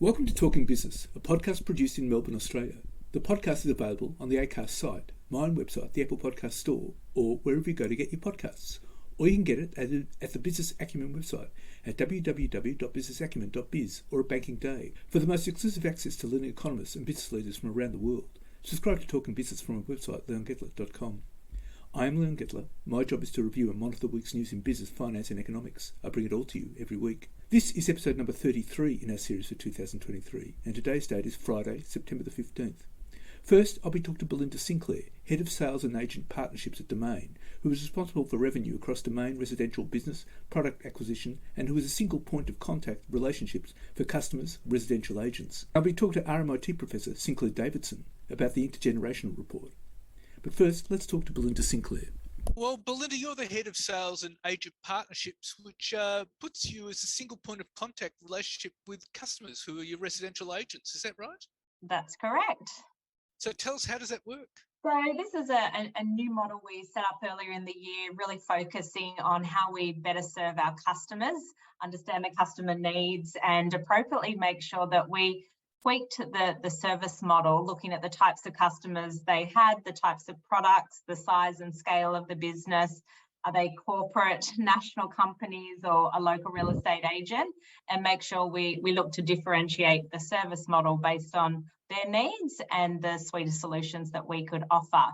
Welcome to Talking Business, a podcast produced in Melbourne, Australia. The podcast is available on the Acast site, my own website, the Apple Podcast Store, or wherever you go to get your podcasts. Or you can get it at the Business Acumen website at www.businessacumen.biz or at Banking Day. For the most exclusive access to leading economists and business leaders from around the world, subscribe to Talking Business from our website, leongettler.com. I am Leon Gettler. My job is to review and monitor the week's news in business, finance and economics. I bring it all to you every week. This is episode number 33 in our series for 2023, and today's date is Friday, September the 15th. First, I'll be talking to Belinda Sinclair, Head of Sales and Agent Partnerships at Domain, who is responsible for revenue across Domain residential business, product acquisition, and who is a single point of contact relationships for customers, residential agents. I'll be talking to RMIT Professor Sinclair Davidson about the intergenerational report. But first, let's talk to Belinda Sinclair. Well, Belinda, you're the Head of Sales and Agent Partnerships, which puts you as a single point of contact relationship with customers who are your residential agents. Is that right? That's correct. So tell us, how does that work? So this is a new model we set up earlier in the year, really focusing on how we better serve our customers, understand the customer needs, and appropriately make sure that we tweaked the service model, looking at the types of customers they had, the types of products, the size and scale of the business. Are they corporate, national companies, or a local real estate agent? And make sure we look to differentiate the service model based on their needs and the suite of solutions that we could offer.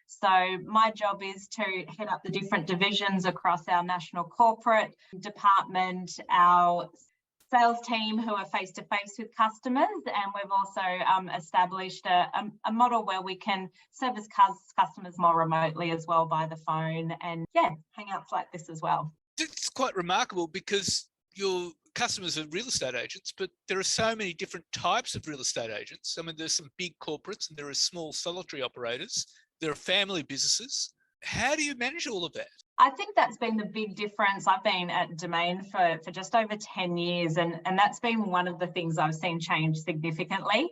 So my job is to head up the different divisions across our national corporate department, our sales team who are face-to-face with customers, and we've also established a model where we can service customers more remotely as well by the phone, and hangouts like this as well. It's quite remarkable because your customers are real estate agents, but there are so many different types of real estate agents. I mean, there's some big corporates and there are small solitary operators. There are family businesses. How do you manage all of that? I think that's been the big difference. I've been at Domain for just over 10 years, and that's been one of the things I've seen change significantly.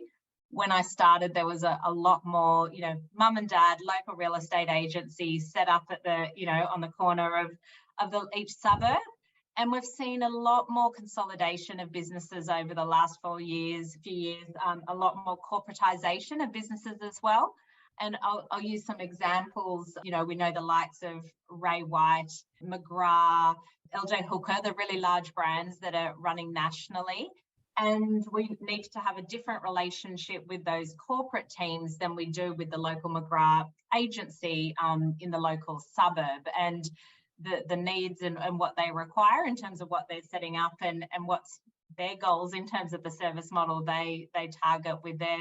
When I started, there was a lot more, mum and dad, local real estate agencies set up at on the corner of each suburb. And we've seen a lot more consolidation of businesses over the last few years, a lot more corporatization of businesses as well. And I'll use some examples. We know the likes of Ray White, McGrath, LJ Hooker, the really large brands that are running nationally. And we need to have a different relationship with those corporate teams than we do with the local McGrath agency in the local suburb. And the needs and what they require in terms of what they're setting up and what's their goals in terms of the service model they target with their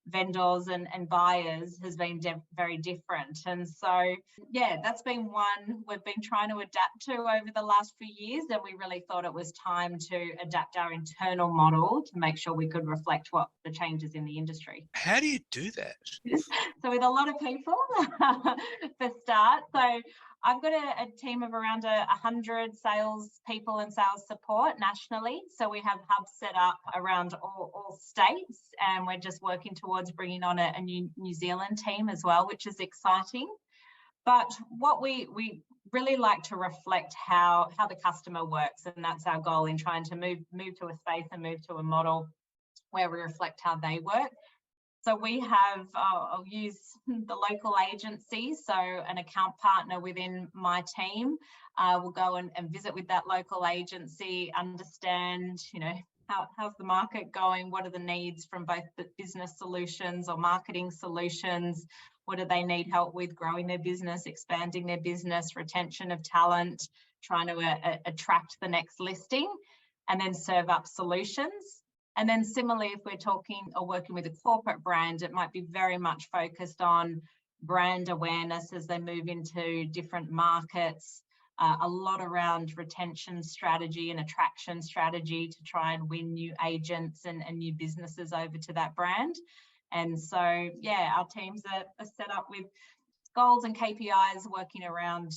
vendors and buyers has been very different. And so, that's been one we've been trying to adapt to over the last few years, and we really thought it was time to adapt our internal model to make sure we could reflect what the changes in the industry. How do you do that? So with a lot of people for start. So I've got a team of around 100 sales people and sales support nationally. So we have hubs set up around all states, and we're just working towards bringing on a New Zealand team as well, which is exciting. But what we really like to reflect how the customer works, and that's our goal in trying to move to a space and move to a model where we reflect how they work. So we have, I'll use the local agency, so an account partner within my team will go and visit with that local agency, understand, how's the market going, what are the needs from both the business solutions or marketing solutions, what do they need help with, growing their business, expanding their business, retention of talent, trying to attract the next listing, and then serve up solutions. And then similarly, if we're talking or working with a corporate brand, it might be very much focused on brand awareness as they move into different markets, a lot around retention strategy and attraction strategy to try and win new agents and new businesses over to that brand. And so, our teams are set up with goals and KPIs working around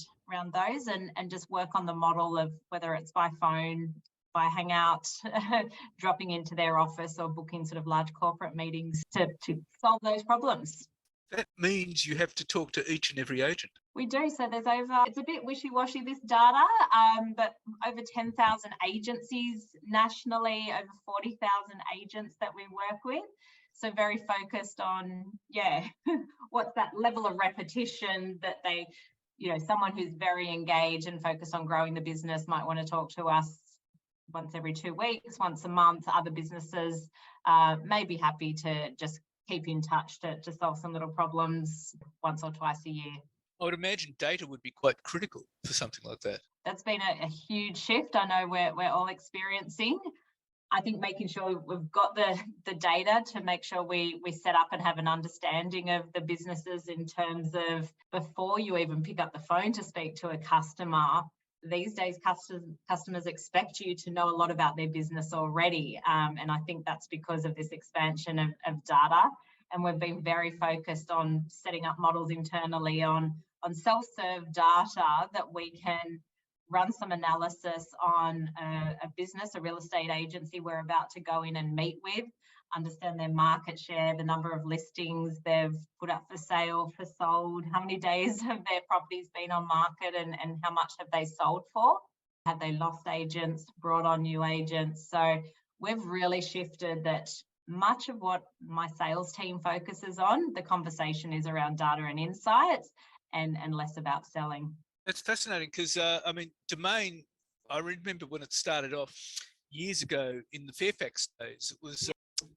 those and just work on the model of whether it's by phone, by hangout, dropping into their office or booking sort of large corporate meetings to solve those problems. That means you have to talk to each and every agent. We do. So there's it's a bit wishy-washy, this data, but over 10,000 agencies nationally, over 40,000 agents that we work with. So very focused on, what's that level of repetition that they, someone who's very engaged and focused on growing the business might want to talk to us once every 2 weeks, once a month. Other businesses may be happy to just keep in touch to solve some little problems once or twice a year. I would imagine data would be quite critical for something like that. That's been a huge shift. I know we're all experiencing. I think making sure we've got the data to make sure we set up and have an understanding of the businesses in terms of before you even pick up the phone to speak to a customer. These days, customers expect you to know a lot about their business already. And I think that's because of this expansion of data. And we've been very focused on setting up models internally on self-serve data that we can run some analysis on a business, a real estate agency we're about to go in and meet with, understand their market share, the number of listings they've put up for sale, for sold, how many days have their properties been on market, and how much have they sold for? Have they lost agents, brought on new agents? So we've really shifted that. Much of what my sales team focuses on, the conversation is around data and insights and less about selling. That's fascinating because, Domain, I remember when it started off years ago in the Fairfax days, it was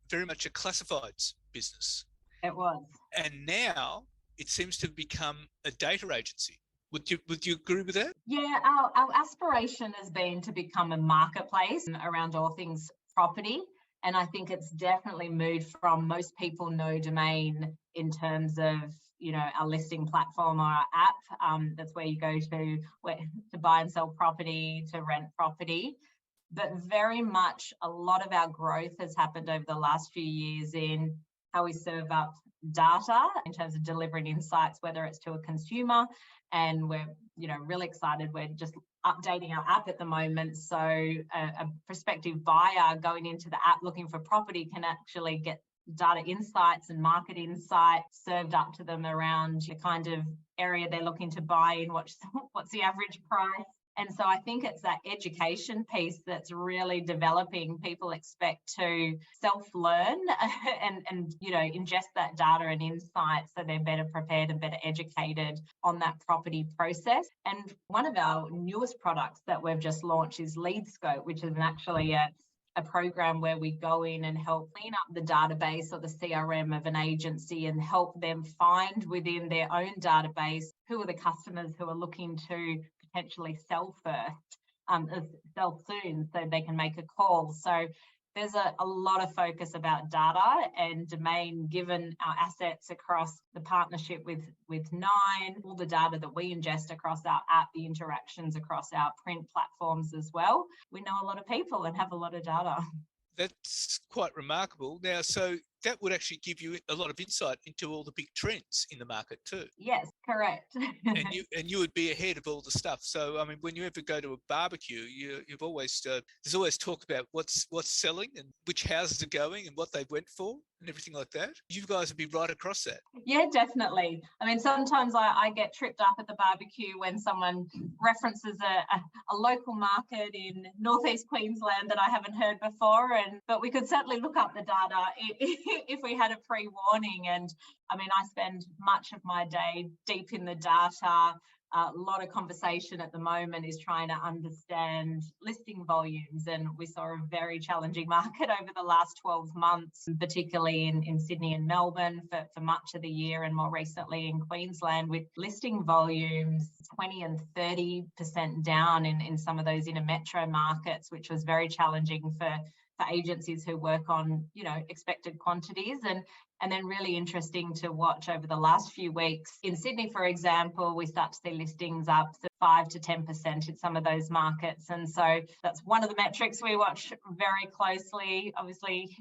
very much a classifieds business. It was. And now it seems to have become a data agency. Would you agree with that? Yeah, our aspiration has been to become a marketplace around all things property. And I think it's definitely moved from most people know Domain in terms of, our listing platform or our app. That's where you go to buy and sell property, to rent property. But very much a lot of our growth has happened over the last few years in how we serve up data in terms of delivering insights, whether it's to a consumer. And we're, really excited. We're just updating our app at the moment. So a prospective buyer going into the app looking for property can actually get data insights and market insights served up to them around the kind of area they're looking to buy in, what's the average price. And so I think it's that education piece that's really developing. People expect to self-learn and ingest that data and insights so they're better prepared and better educated on that property process. And one of our newest products that we've just launched is LeadScope, which is actually a program where we go in and help clean up the database or the CRM of an agency and help them find within their own database who are the customers who are looking to potentially sell sell soon, so they can make a call. So there's a lot of focus about data and Domain, given our assets across the partnership with Nine, all the data that we ingest across our app, the interactions across our print platforms as well. We know a lot of people and have a lot of data. That's quite remarkable. Now, so that would actually give you a lot of insight into all the big trends in the market too. Yes, correct. and you would be ahead of all the stuff. So, when you ever go to a barbecue, you've always there's always talk about what's selling and which houses are going and what they went for and everything like that. You guys would be right across that. Yeah, definitely. Sometimes I get tripped up at the barbecue when someone references a local market in northeast Queensland that I haven't heard before, but we could certainly look up the data if we had a pre-warning. And I spend much of my day deep in the data. A lot of conversation at the moment is trying to understand listing volumes, and we saw a very challenging market over the last 12 months, particularly in Sydney and Melbourne for much of the year, and more recently in Queensland, with listing volumes 20 and 30% down in some of those inner metro markets, which was very challenging for agencies who work on expected quantities. And then really interesting to watch over the last few weeks. In Sydney, for example, we start to see listings up to 5 to 10% in some of those markets. And so that's one of the metrics we watch very closely. Obviously,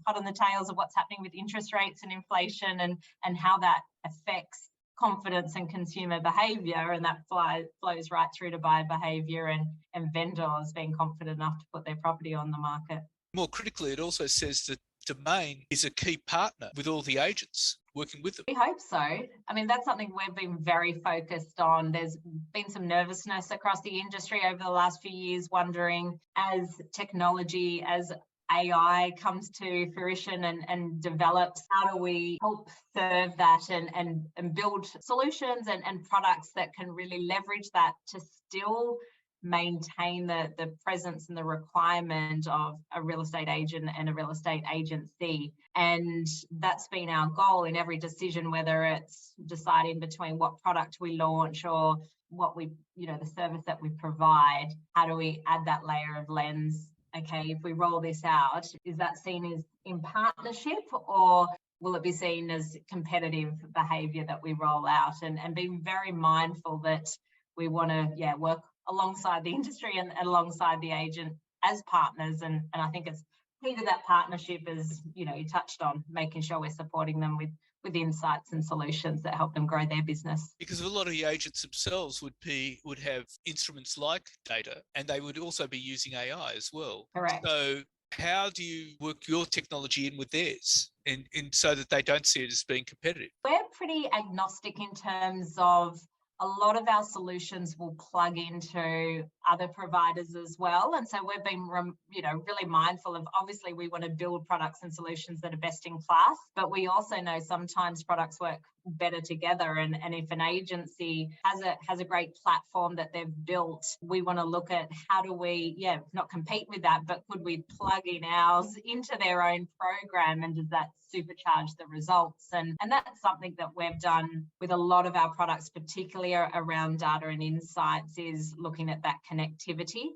hot on the tails of what's happening with interest rates and inflation and how that affects confidence and consumer behaviour, and that flows right through to buyer behaviour and vendors being confident enough to put their property on the market. More critically, it also says that Domain is a key partner with all the agents. working with them? We hope so. I mean, that's something we've been very focused on. There's been some nervousness across the industry over the last few years, wondering as technology, as AI comes to fruition and develops, how do we help serve that and build solutions and products that can really leverage that to still maintain the presence and the requirement of a real estate agent and a real estate agency. And that's been our goal in every decision, whether it's deciding between what product we launch or what we, the service that we provide. How do we add that layer of lens? Okay, if we roll this out, is that seen as in partnership, or will it be seen as competitive behavior that we roll out? And being very mindful that we want to work alongside the industry and alongside the agent as partners. And I think it's key to that partnership is, you touched on making sure we're supporting them with insights and solutions that help them grow their business. Because a lot of the agents themselves would have instruments like data, and they would also be using AI as well. Correct. So how do you work your technology in with theirs and so that they don't see it as being competitive? We're pretty agnostic in terms of a lot of our solutions will plug into other providers as well. And so we've been, really mindful of, obviously, we want to build products and solutions that are best in class, but we also know sometimes products work better together. And if an agency has a great platform that they've built, we want to look at how do we, not compete with that, but could we plug in ours into their own program, and does that supercharge the results? And that's something that we've done with a lot of our products, particularly around data and insights, is looking at that connectivity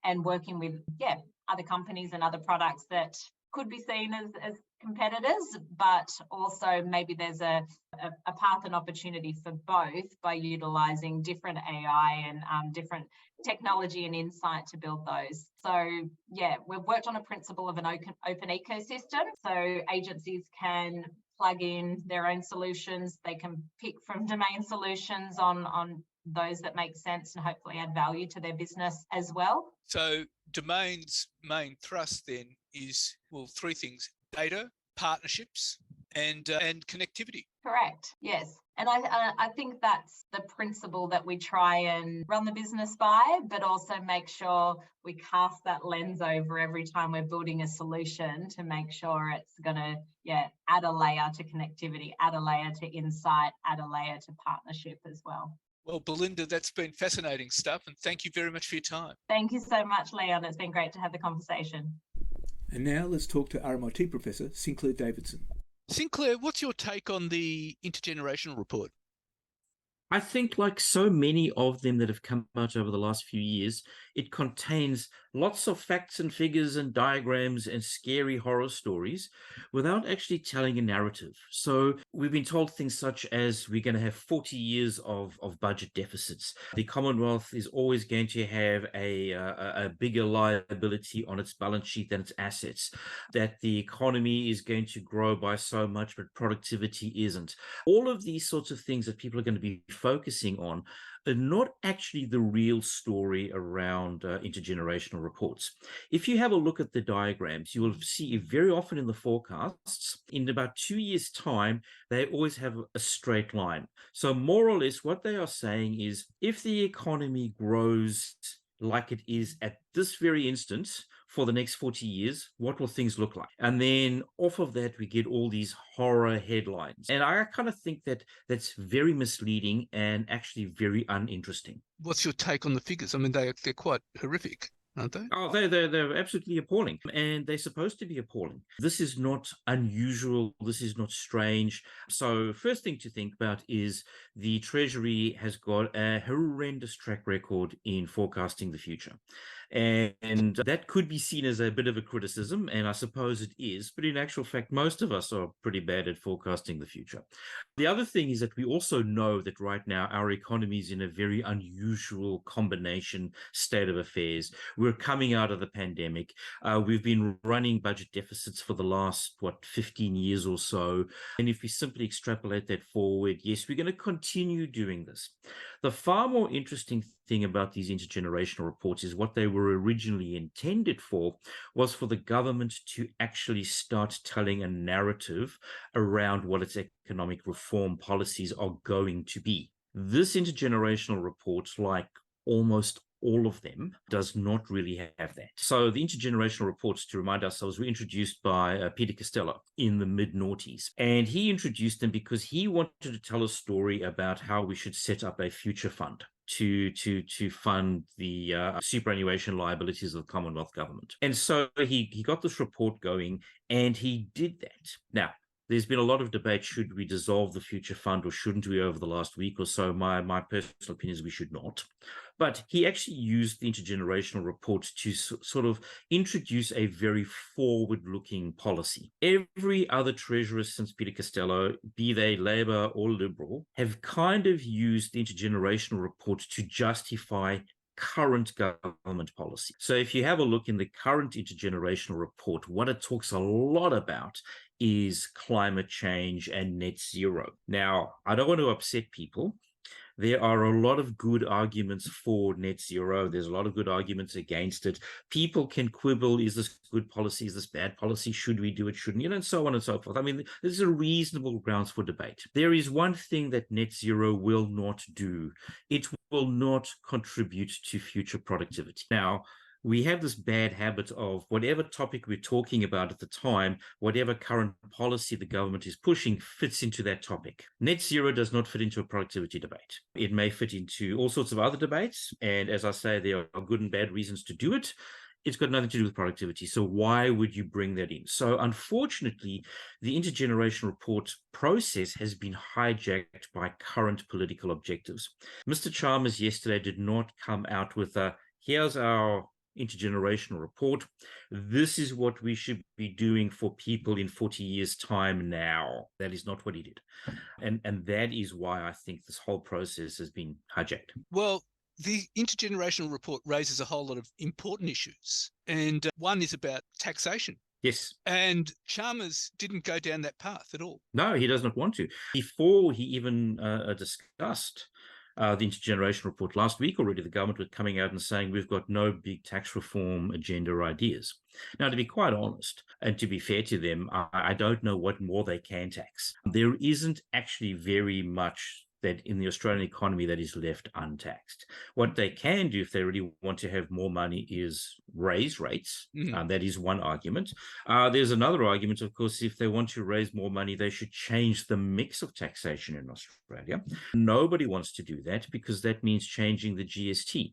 and working with other companies and other products that could be seen as competitors, but also maybe there's a path and opportunity for both by utilizing different AI and different technology and insight to build those. So we've worked on a principle of an open ecosystem. So agencies can plug in their own solutions. They can pick from domain solutions on those that make sense and hopefully add value to their business as well. So Domain's main thrust then is, three things: data, partnerships, and connectivity. Correct. Yes. And I think that's the principle that we try and run the business by, but also make sure we cast that lens over every time we're building a solution to make sure it's going to, add a layer to connectivity, add a layer to insight, add a layer to partnership as well. Well, Belinda, that's been fascinating stuff, and thank you very much for your time. Thank you so much, Leon. It's been great to have the conversation. And now let's talk to RMIT Professor Sinclair Davidson. Sinclair, what's your take on the intergenerational report? I think, like so many of them that have come out over the last few years, it contains lots of facts and figures and diagrams and scary horror stories without actually telling a narrative. So we've been told things such as we're going to have 40 years of budget deficits. The Commonwealth is always going to have a bigger liability on its balance sheet than its assets, that the economy is going to grow by so much, but productivity isn't. All of these sorts of things that people are going to be focusing on are not actually the real story around intergenerational reports. If you have a look at the diagrams, you will see very often in the forecasts, in about 2 years' time, they always have a straight line. So more or less what they are saying is, if the economy grows like it is at this very instant for the next 40 years, what will things look like? And then off of that, we get all these horror headlines. And I kind of think that that's very misleading and actually very uninteresting. What's your take on the figures? I mean, they're quite horrific, aren't they? Oh, they're absolutely appalling, and they're supposed to be appalling. This is not unusual. This is not strange. So first thing to think about is the Treasury has got a horrendous track record in forecasting the future. And that could be seen as a bit of a criticism, and I suppose it is, but in actual fact, most of us are pretty bad at forecasting the future. The other thing is that we also know that right now our economy is in a very unusual combination state of affairs. We're coming out of the pandemic. We've been running budget deficits for the last, 15 years or so. And if we simply extrapolate that forward, yes, we're going to continue doing this. The far more interesting thing about these intergenerational reports is what they were originally intended for was for the government to actually start telling a narrative around what its economic reform policies are going to be. This intergenerational report, like almost all of them, does not really have that. So the intergenerational reports, to remind ourselves, were introduced by Peter Costello in the mid-noughties. And he introduced them because he wanted to tell a story about how we should set up a future fund to fund the superannuation liabilities of the Commonwealth government. And so he got this report going, and he did that. Now, there's been a lot of debate, should we dissolve the future fund or shouldn't we, over the last week or so. My personal opinion is we should not. But he actually used the intergenerational report to sort of introduce a very forward-looking policy. Every other treasurer since Peter Costello, be they Labour or Liberal, have kind of used the intergenerational report to justify current government policy. So if you have a look in the current intergenerational report, what it talks a lot about is climate change and net zero. Now, I don't want to upset people. There are a lot of good arguments for net zero. There's a lot of good arguments against it. People can quibble, is this good policy, is this bad policy, should we do it, shouldn't, and so on and so forth. I mean, there's a reasonable grounds for debate. There is one thing that net zero will not do. It will not contribute to future productivity. Now, we have this bad habit of whatever topic we're talking about at the time, whatever current policy the government is pushing fits into that topic. Net zero does not fit into a productivity debate. It may fit into all sorts of other debates. And as I say, there are good and bad reasons to do it. It's got nothing to do with productivity. So why would you bring that in? So unfortunately, the intergenerational report process has been hijacked by current political objectives. Mr. Chalmers yesterday did not come out with here's our intergenerational report. This is what we should be doing for people in 40 years' time now. That is not what he did. And that is why I think this whole process has been hijacked. Well, the intergenerational report raises a whole lot of important issues. And one is about taxation. Yes. And Chalmers didn't go down that path at all. No, he does not want to. Before he even discussed the intergenerational report last week already, the government was coming out and saying we've got no big tax reform agenda ideas. Now, to be quite honest, and to be fair to them, I don't know what more they can tax. There isn't actually very much that in the Australian economy that is left untaxed. What they can do if they really want to have more money is raise rates. That is one argument. There's another argument, of course, if they want to raise more money, they should change the mix of taxation in Australia. Nobody wants to do that because that means changing the GST.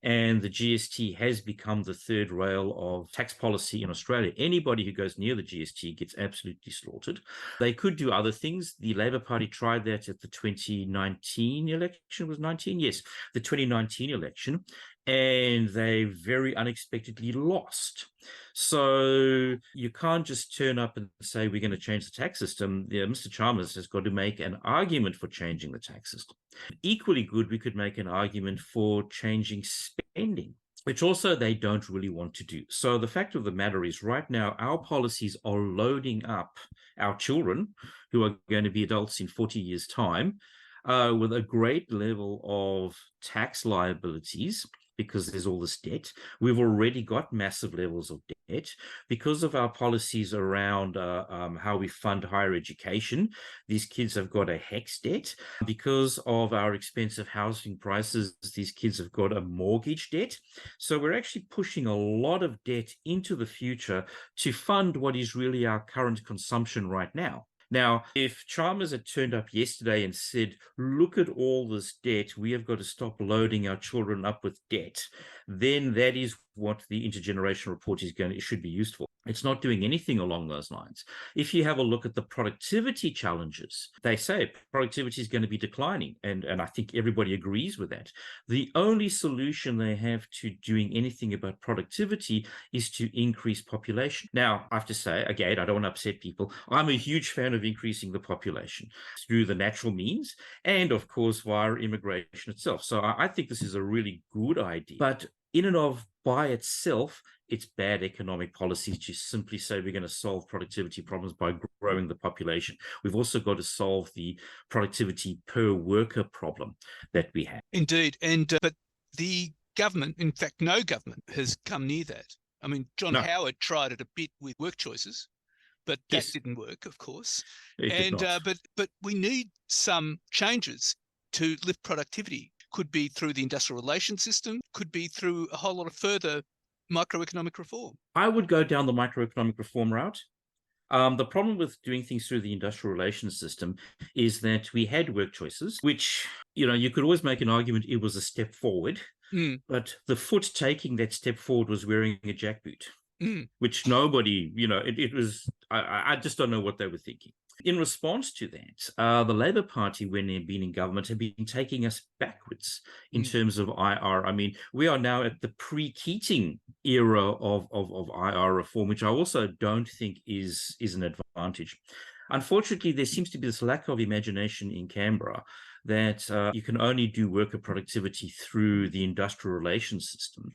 And the GST has become the third rail of tax policy in Australia. Anybody who goes near the GST gets absolutely slaughtered. They could do other things. The Labor Party tried that at the 2019 election. Was 19? Yes, the 2019 election. And they very unexpectedly lost. So you can't just turn up and say, we're going to change the tax system. Mr. Chalmers has got to make an argument for changing the tax system. Equally good, we could make an argument for changing spending, which also they don't really want to do. So the fact of the matter is right now, our policies are loading up our children, who are going to be adults in 40 years' time, with a great level of tax liabilities, because there's all this debt. We've already got massive levels of debt because of our policies around how we fund higher education. These kids have got a HECS debt. Because of our expensive housing prices, these kids have got a mortgage debt. So we're actually pushing a lot of debt into the future to fund what is really our current consumption right now. Now, if Chalmers had turned up yesterday and said, look at all this debt, we have got to stop loading our children up with debt, then that is what the intergenerational report should be used for. It's not doing anything along those lines. If you have a look at the productivity challenges, they say productivity is going to be declining, and I think everybody agrees with that. The only solution they have to doing anything about productivity is to increase population. Now, I have to say, again, I don't want to upset people, I'm a huge fan of increasing the population through the natural means and, of course, via immigration itself. So I think this is a really good idea. But in and of by itself, it's bad economic policy to simply say we're going to solve productivity problems by growing the population. We've also got to solve the productivity per worker problem that we have. Indeed. But The government, in fact, no government has come near that. I mean, John No. Howard tried it a bit with work choices, but that Yes. didn't work, of course. It did not. But we need some changes to lift productivity. Could be through the industrial relations system, could be through a whole lot of further microeconomic reform. I would go down the microeconomic reform route. The problem with doing things through the industrial relations system is that we had work choices, which, you could always make an argument it was a step forward, but the foot taking that step forward was wearing a jackboot, which nobody, it was, I just don't know what they were thinking. In response to that, the Labour Party, when they've been in government, have been taking us backwards in terms of IR. I mean, we are now at the pre-Keating era of IR reform, which I also don't think is an advantage. Unfortunately, there seems to be this lack of imagination in Canberra that you can only do worker productivity through the industrial relations system.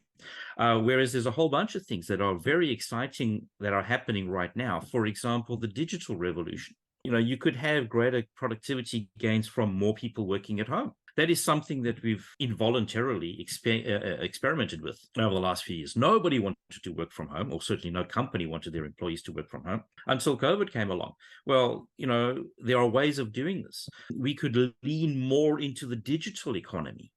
Whereas there's a whole bunch of things that are very exciting that are happening right now. For example, the digital revolution. You could have greater productivity gains from more people working at home. That is something that we've involuntarily experimented with over the last few years. Nobody wanted to work from home, or certainly no company wanted their employees to work from home until COVID came along. Well, there are ways of doing this. We could lean more into the digital economy.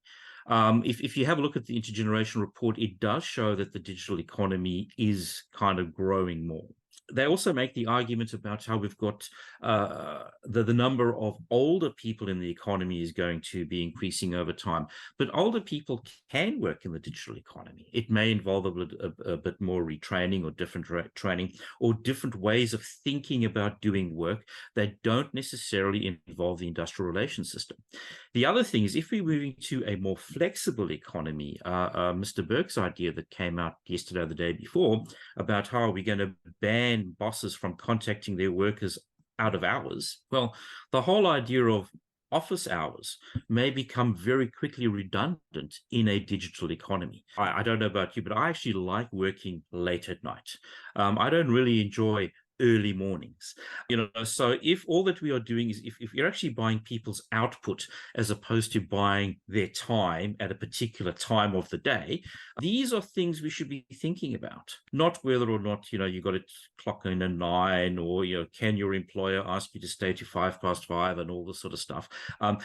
If you have a look at the intergenerational report, it does show that the digital economy is kind of growing more. They also make the argument about how we've got the number of older people in the economy is going to be increasing over time. But older people can work in the digital economy. It may involve a bit more retraining or different training or different ways of thinking about doing work that don't necessarily involve the industrial relations system. The other thing is, if we're moving to a more flexible economy, Mr. Burke's idea that came out yesterday or the day before about how are we going to ban bosses from contacting their workers out of hours. Well, the whole idea of office hours may become very quickly redundant in a digital economy. I don't know about you, but I actually like working late at night. I don't really enjoy early mornings. So if all that we are doing is if you're actually buying people's output as opposed to buying their time at a particular time of the day, these are things we should be thinking about, not whether or not you got to clock in at 9, or can your employer ask you to stay to 5:05 and all this sort of stuff,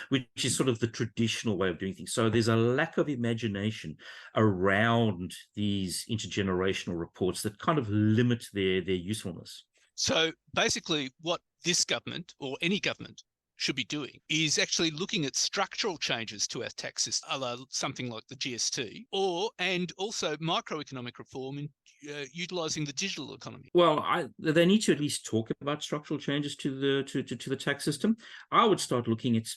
which is sort of the traditional way of doing things. So there's a lack of imagination around these intergenerational reports that kind of limit their usefulness. So basically what this government, or any government, should be doing is actually looking at structural changes to our tax system, something like the GST, and also microeconomic reform in utilising the digital economy. Well, they need to at least talk about structural changes to the tax system. I would start looking at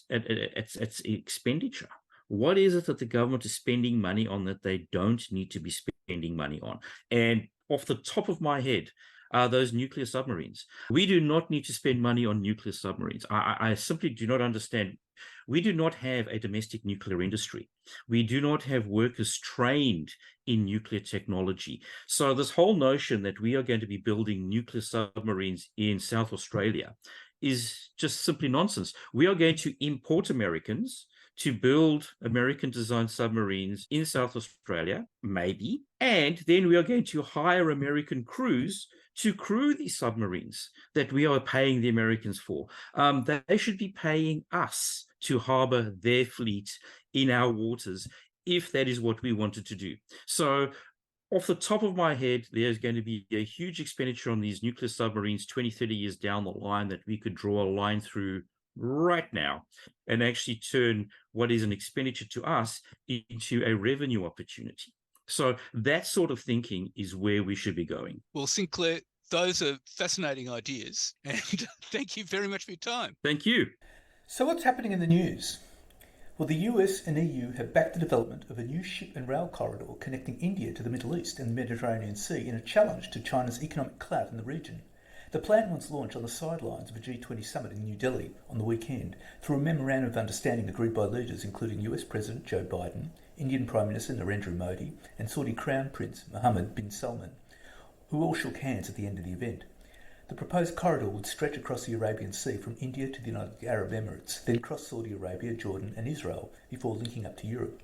expenditure. What is it that the government is spending money on that they don't need to be spending money on? And off the top of my head, those nuclear submarines. We do not need to spend money on nuclear submarines. I simply do not understand. We do not have a domestic nuclear industry. We do not have workers trained in nuclear technology. So this whole notion that we are going to be building nuclear submarines in South Australia is just simply nonsense. We are going to import Americans to build American-designed submarines in South Australia, maybe, and then we are going to hire American crews to crew these submarines that we are paying the Americans for. They should be paying us to harbor their fleet in our waters if that is what we wanted to do. So off the top of my head, there's going to be a huge expenditure on these nuclear submarines 20, 30 years down the line that we could draw a line through right now and actually turn what is an expenditure to us into a revenue opportunity. So that sort of thinking is where we should be going. Well, Sinclair, those are fascinating ideas, and thank you very much for your time. Thank you. So what's happening in the news? Well, the US and EU have backed the development of a new ship and rail corridor connecting India to the Middle East and the Mediterranean Sea in a challenge to China's economic clout in the region. The plan was launched on the sidelines of a G20 summit in New Delhi on the weekend through a memorandum of understanding agreed by leaders including US President Joe Biden, Indian Prime Minister Narendra Modi and Saudi Crown Prince Mohammed bin Salman, who all shook hands at the end of the event. The proposed corridor would stretch across the Arabian Sea from India to the United Arab Emirates, then cross Saudi Arabia, Jordan and Israel before linking up to Europe.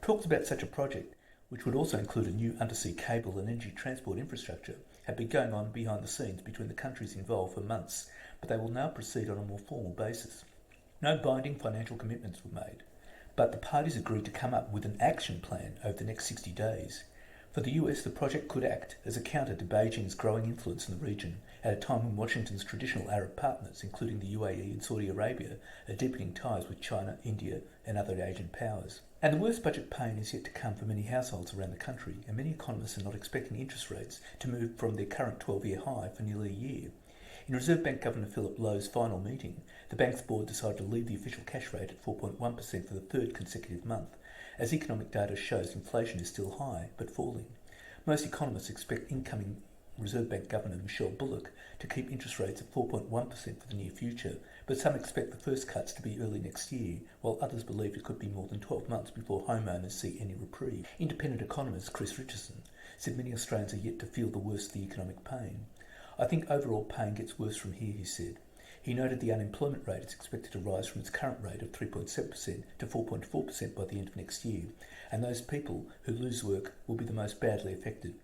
Talks about such a project, which would also include a new undersea cable and energy transport infrastructure, have been going on behind the scenes between the countries involved for months, but they will now proceed on a more formal basis. No binding financial commitments were made, but the parties agreed to come up with an action plan over the next 60 days. For the US, the project could act as a counter to Beijing's growing influence in the region at a time when Washington's traditional Arab partners, including the UAE and Saudi Arabia, are deepening ties with China, India and other Asian powers. And the worst budget pain is yet to come for many households around the country, and many economists are not expecting interest rates to move from their current 12-year high for nearly a year. In Reserve Bank Governor Philip Lowe's final meeting, the bank's board decided to leave the official cash rate at 4.1% for the third consecutive month, as economic data shows inflation is still high but falling. Most economists expect incoming Reserve Bank Governor Michelle Bullock to keep interest rates at 4.1% for the near future, but some expect the first cuts to be early next year, while others believe it could be more than 12 months before homeowners see any reprieve. Independent economist Chris Richardson said many Australians are yet to feel the worst of the economic pain. I think overall pain gets worse from here, he said. He noted the unemployment rate is expected to rise from its current rate of 3.7% to 4.4% by the end of next year, and those people who lose work will be the most badly affected.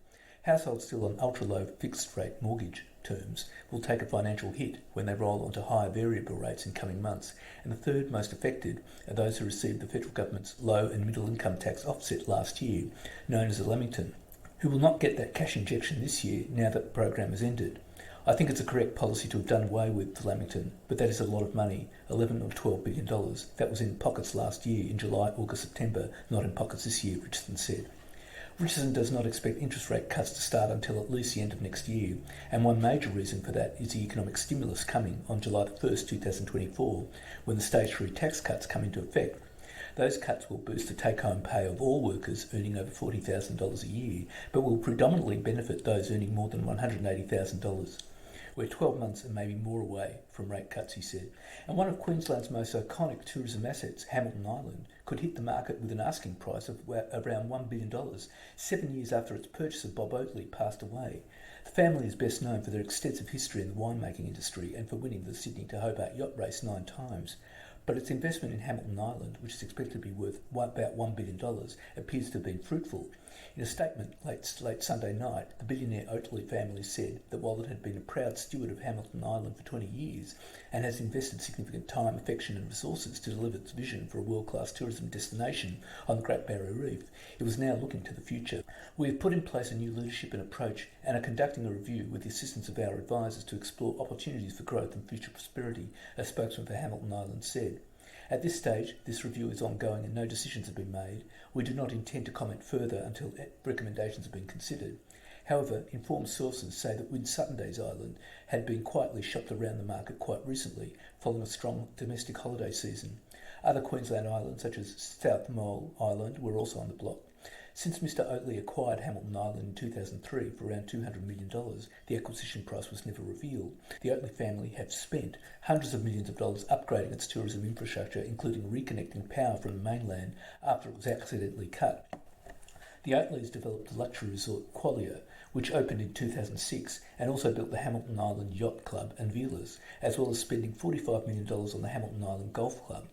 Households still on ultra-low fixed-rate mortgage terms will take a financial hit when they roll onto higher variable rates in coming months, and the third most affected are those who received the federal government's low and middle income tax offset last year, known as a Liontown, who will not get that cash injection this year now that the program has ended. I think it's a correct policy to have done away with the Liontown, but that is a lot of money, $11 or $12 billion. That was in pockets last year, in July, August, September, not in pockets this year, Richardson said. Richardson does not expect interest rate cuts to start until at least the end of next year, and one major reason for that is the economic stimulus coming on July 1st, 2024, when the stage 3 tax cuts come into effect. Those cuts will boost the take-home pay of all workers earning over $40,000 a year, but will predominantly benefit those earning more than $180,000. We're 12 months and maybe more away from rate cuts, he said. And one of Queensland's most iconic tourism assets, Hamilton Island, could hit the market with an asking price of around $1 billion, 7 years after its purchaser Bob Oatley passed away. The family is best known for their extensive history in the winemaking industry and for winning the Sydney to Hobart yacht race 9 times. But its investment in Hamilton Island, which is expected to be worth about $1 billion, appears to have been fruitful. In a statement late Sunday night, the billionaire Oatley family said that while it had been a proud steward of Hamilton Island for 20 years and has invested significant time, affection and resources to deliver its vision for a world-class tourism destination on the Great Barrier Reef, it was now looking to the future. We have put in place a new leadership and approach and are conducting a review with the assistance of our advisors to explore opportunities for growth and future prosperity, a spokesman for Hamilton Island said. At this stage, this review is ongoing and no decisions have been made. We do not intend to comment further until recommendations have been considered. However, informed sources say that Whitsundays Island had been quietly shopped around the market quite recently, following a strong domestic holiday season. Other Queensland islands, such as South Mole Island, were also on the block. Since Mr. Oatley acquired Hamilton Island in 2003 for around $200 million, the acquisition price was never revealed. The Oatley family have spent hundreds of millions of dollars upgrading its tourism infrastructure, including reconnecting power from the mainland after it was accidentally cut. The Oatleys developed the luxury resort Qualia, which opened in 2006, and also built the Hamilton Island Yacht Club and Villas, as well as spending $45 million on the Hamilton Island Golf Club.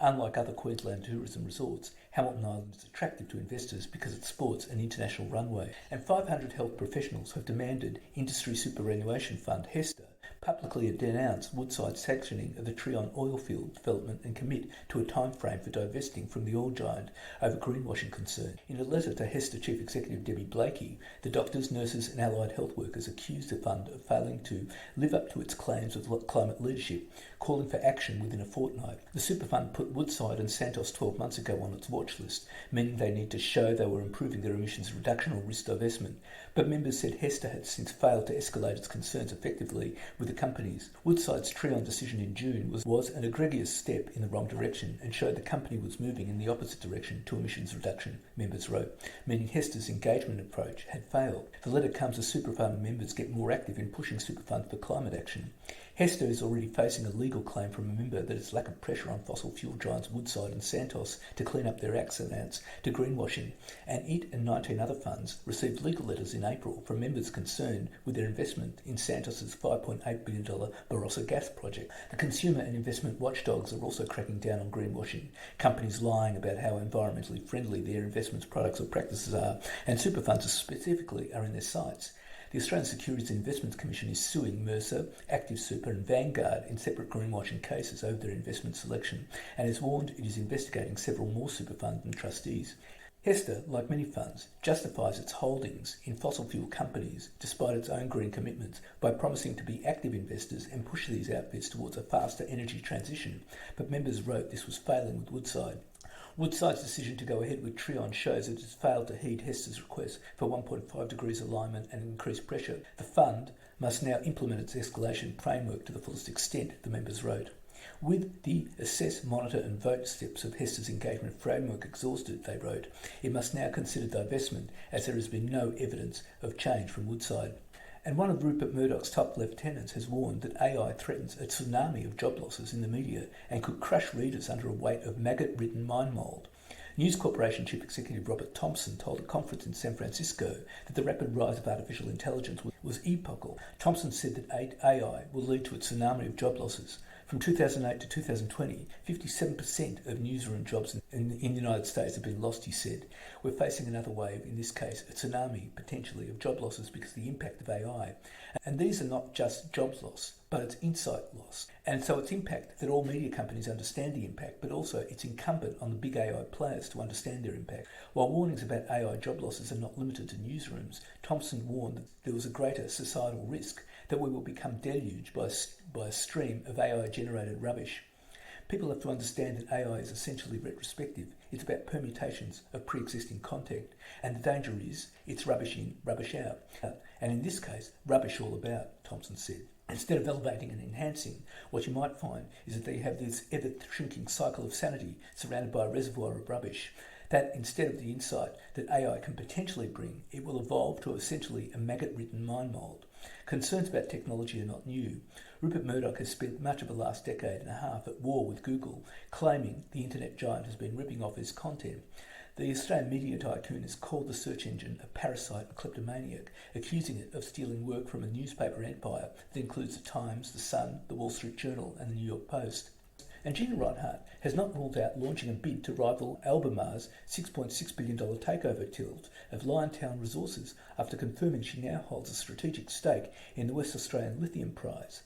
Unlike other Queensland tourism resorts, Hamilton Island is attractive to investors because it sports an international runway, and 500 health professionals have demanded Industry Superannuation Fund, HESTA, publicly denounce Woodside's sanctioning of the Trion oil field development and commit to a time frame for divesting from the oil giant over greenwashing concern. In a letter to HESTA Chief Executive Debbie Blakey, the doctors, nurses and allied health workers accused the fund of failing to live up to its claims of climate leadership, calling for action within a fortnight. The super fund put Woodside and Santos 12 months ago on its watch list, meaning they need to show they were improving their emissions reduction or risk divestment. But members said HESTA had since failed to escalate its concerns effectively with the companies. Woodside's Trion decision in June was an egregious step in the wrong direction and showed the company was moving in the opposite direction to emissions reduction, members wrote, meaning HESTA's engagement approach had failed. The letter comes as Superfund members get more active in pushing Superfund for climate action. Hester is already facing a legal claim from a member that its lack of pressure on fossil fuel giants Woodside and Santos to clean up their accidents to greenwashing, and it and 19 other funds received legal letters in April from members concerned with their investment in Santos's $5.8 billion Barossa gas project. The consumer and investment watchdogs are also cracking down on greenwashing, companies lying about how environmentally friendly their investments, products or practices are, and super funds specifically are in their sights. The Australian Securities and Investments Commission is suing Mercer, Active Super and Vanguard in separate greenwashing cases over their investment selection, and has warned it is investigating several more super funds and trustees. Hester, like many funds, justifies its holdings in fossil fuel companies despite its own green commitments by promising to be active investors and push these outfits towards a faster energy transition, but members wrote this was failing with Woodside. Woodside's decision to go ahead with Trion shows that it has failed to heed Hester's request for 1.5 degrees alignment and increased pressure. The fund must now implement its escalation framework to the fullest extent, the members wrote. With the assess, monitor and vote steps of Hester's engagement framework exhausted, they wrote, it must now consider divestment as there has been no evidence of change from Woodside. And one of Rupert Murdoch's top lieutenants has warned that AI threatens a tsunami of job losses in the media and could crush readers under a weight of maggot-ridden mind mould. News Corporation Chief Executive Robert Thomson told a conference in San Francisco that the rapid rise of artificial intelligence was epochal. Thomson said that AI will lead to a tsunami of job losses. From 2008 to 2020, 57% of newsroom jobs in the United States have been lost, he said. We're facing another wave, in this case a tsunami, potentially, of job losses because of the impact of AI. And these are not just jobs loss, but it's insight loss. And so it's impact that all media companies understand the impact, but also it's incumbent on the big AI players to understand their impact. While warnings about AI job losses are not limited to newsrooms, Thomson warned that there was a greater societal risk that we will become deluged by a stream of AI-generated rubbish. People have to understand that AI is essentially retrospective. It's about permutations of pre-existing content, and the danger is it's rubbish in, rubbish out. And in this case, rubbish all about, Thomson said. Instead of elevating and enhancing, what you might find is that they have this ever-shrinking cycle of sanity surrounded by a reservoir of rubbish. That instead of the insight that AI can potentially bring, it will evolve to essentially a maggot-ridden mind mould. Concerns about technology are not new. Rupert Murdoch has spent much of the last decade and a half at war with Google, claiming the internet giant has been ripping off his content. The Australian media tycoon has called the search engine a parasite and kleptomaniac, accusing it of stealing work from a newspaper empire that includes The Times, The Sun, The Wall Street Journal and The New York Post. And Gina Rinehart has not ruled out launching a bid to rival Albemarle's $6.6 billion takeover tilt of Liontown Resources after confirming she now holds a strategic stake in the West Australian lithium prize.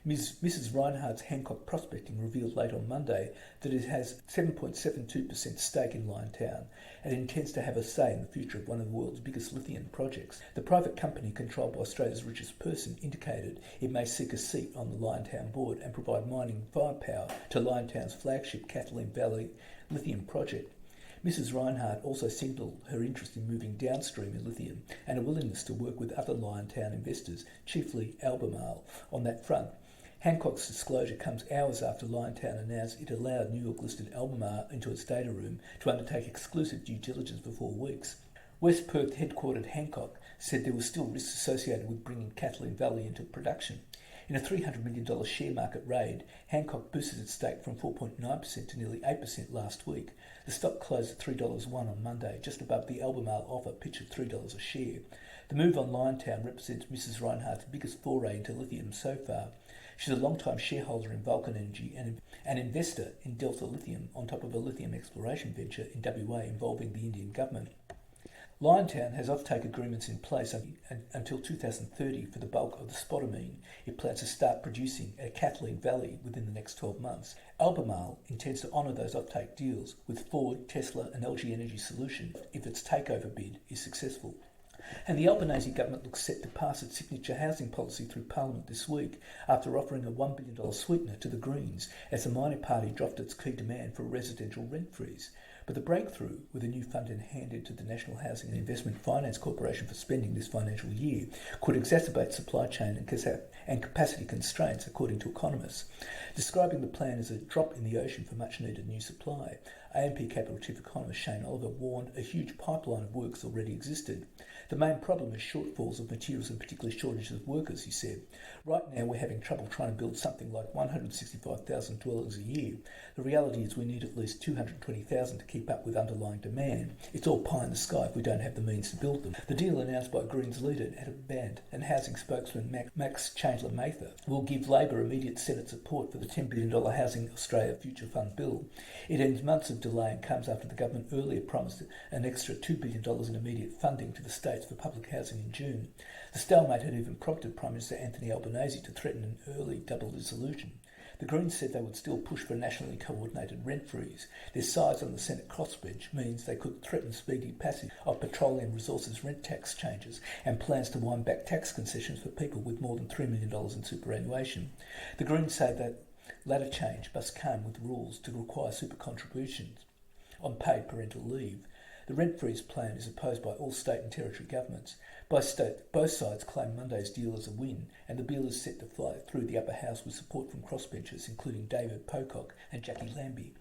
Mrs. Rinehart's Hancock Prospecting revealed late on Monday that it has 7.72% stake in Liontown and intends to have a say in the future of one of the world's biggest lithium projects. The private company, controlled by Australia's richest person, indicated it may seek a seat on the Liontown board and provide mining firepower to Liontown's flagship Kathleen Valley lithium project. Mrs. Rinehart also signalled her interest in moving downstream in lithium and a willingness to work with other Liontown investors, chiefly Albemarle, on that front. Hancock's disclosure comes hours after Liontown announced it allowed New York-listed Albemarle into its data room to undertake exclusive due diligence for 4 weeks. West Perth-headquartered Hancock said there was still risks associated with bringing Kathleen Valley into production. In a $300 million share market raid, Hancock boosted its stake from 4.9% to nearly 8% last week. The stock closed at $3.01 on Monday, just above the Albemarle offer pitched at $3 a share. The move on Liontown represents Mrs. Rinehart's biggest foray into lithium so far. She's a long-time shareholder in Vulcan Energy and an investor in Delta Lithium, on top of a lithium exploration venture in WA involving the Indian government. Liontown has offtake agreements in place until 2030 for the bulk of the spodumene it plans to start producing at Kathleen Valley within the next 12 months. Albemarle intends to honour those offtake deals with Ford, Tesla and LG Energy Solution if its takeover bid is successful. And the Albanese government looks set to pass its signature housing policy through Parliament this week after offering a $1 billion sweetener to the Greens as the minor party dropped its key demand for a residential rent freeze. But the breakthrough, with a new fund handed to the National Housing and Investment Finance Corporation for spending this financial year, could exacerbate supply chain and capacity constraints, according to economists. Describing the plan as a drop in the ocean for much-needed new supply, AMP Capital Chief Economist Shane Oliver warned a huge pipeline of works already existed. The main problem is shortfalls of materials and particularly shortages of workers, he said. Right now we're having trouble trying to build something like 165,000 dwellings a year. The reality is we need at least 220,000 to keep up with underlying demand. It's all pie in the sky if we don't have the means to build them. The deal announced by Greens leader Adam Band and housing spokesman Max Chandler-Mather will give Labor immediate Senate support for the $10 billion Housing Australia Future Fund bill. It ends months of delay and comes after the government earlier promised an extra $2 billion in immediate funding to the states for public housing in June. The stalemate had even prompted Prime Minister Anthony Albanese to threaten an early double dissolution. The Greens said they would still push for a nationally coordinated rent freeze. Their size on the Senate crossbench means they could threaten speedy passage of petroleum resources rent tax changes and plans to wind back tax concessions for people with more than $3 million in superannuation. The Greens say that latter change must come with rules to require super contributions on paid parental leave. The rent freeze plan is opposed by all state and territory governments. By state, both sides claim Monday's deal as a win, and the bill is set to fly through the upper house with support from crossbenchers, including David Pocock and Jackie Lambie.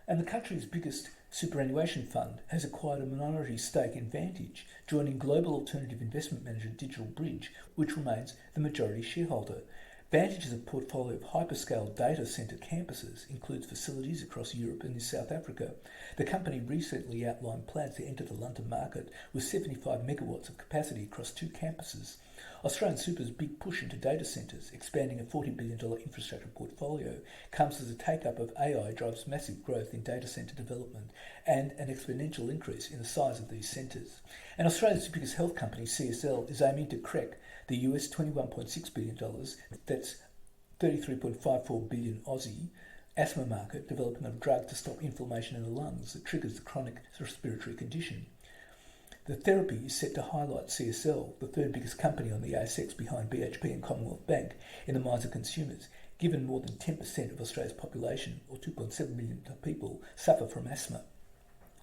And the country's biggest superannuation fund has acquired a minority stake in Vantage, joining global alternative investment manager Digital Bridge, which remains the majority shareholder. Vantage is a portfolio of hyperscale data centre campuses, includes facilities across Europe and in South Africa. The company recently outlined plans to enter the London market with 75 megawatts of capacity across 2 campuses. Australian Super's big push into data centres, expanding a $40 billion infrastructure portfolio, comes as a take-up of AI drives massive growth in data centre development and an exponential increase in the size of these centres. And Australia's biggest health company, CSL, is aiming to crack the US $21.6 billion, that's 33.54 billion Aussie, asthma market, developing a drug to stop inflammation in the lungs that triggers the chronic respiratory condition. The therapy is set to highlight CSL, the third biggest company on the ASX behind BHP and Commonwealth Bank, in the minds of consumers, given more than 10% of Australia's population, or 2.7 million people, suffer from asthma.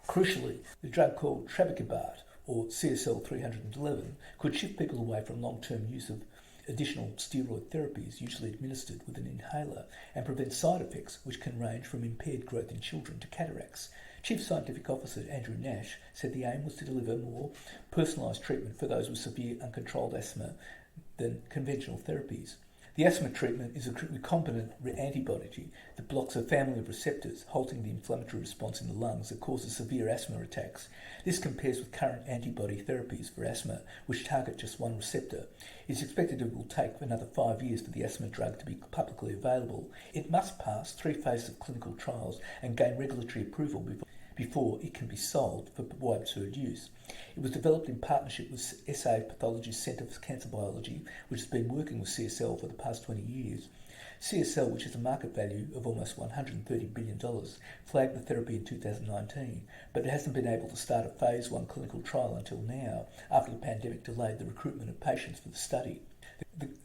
Crucially, the drug called Travakibart, or CSL 311, could shift people away from long-term use of additional steroid therapies, usually administered with an inhaler, and prevent side effects which can range from impaired growth in children to cataracts. Chief Scientific Officer Andrew Nash said the aim was to deliver more personalised treatment for those with severe uncontrolled asthma than conventional therapies. The asthma treatment is a recombinant antibody that blocks a family of receptors, halting the inflammatory response in the lungs that causes severe asthma attacks. This compares with current antibody therapies for asthma, which target just one receptor. It's expected it will take another 5 years for the asthma drug to be publicly available. It must pass 3 phases of clinical trials and gain regulatory approval before it can be sold for widespread use. It was developed in partnership with SA Pathology's Centre for Cancer Biology, which has been working with CSL for the past 20 years. CSL, which has a market value of almost $130 billion, flagged the therapy in 2019, but it hasn't been able to start a phase 1 clinical trial until now, after the pandemic delayed the recruitment of patients for the study.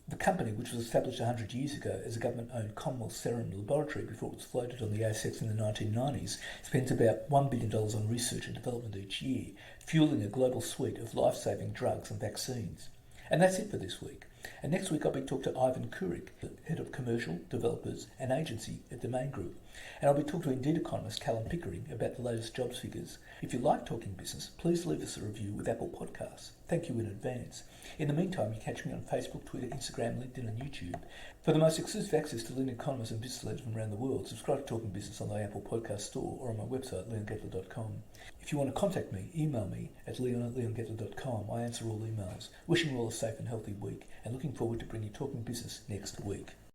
The company, which was established 100 years ago as a government-owned Commonwealth Serum Laboratory before it was floated on the ASX in the 1990s, spends about $1 billion on research and development each year, fueling a global suite of life-saving drugs and vaccines. And that's it for this week. And next week I'll be talking to Ivan Kurik, Head of Commercial, Developers and Agency at Domain Group. And I'll be talking to Indeed economist Callum Pickering about the latest jobs figures. If you like talking business, please leave us a review with Apple Podcasts. Thank you in advance. In the meantime, you catch me on Facebook, Twitter, Instagram, LinkedIn and YouTube. For the most exclusive access to leading economists and business leaders from around the world, subscribe to Talking Business on the Apple Podcast Store or on my website, leongetler.com. If you want to contact me, email me at leon@leongetler.com. I answer all emails. Wishing you all a safe and healthy week and looking forward to bringing you Talking Business next week.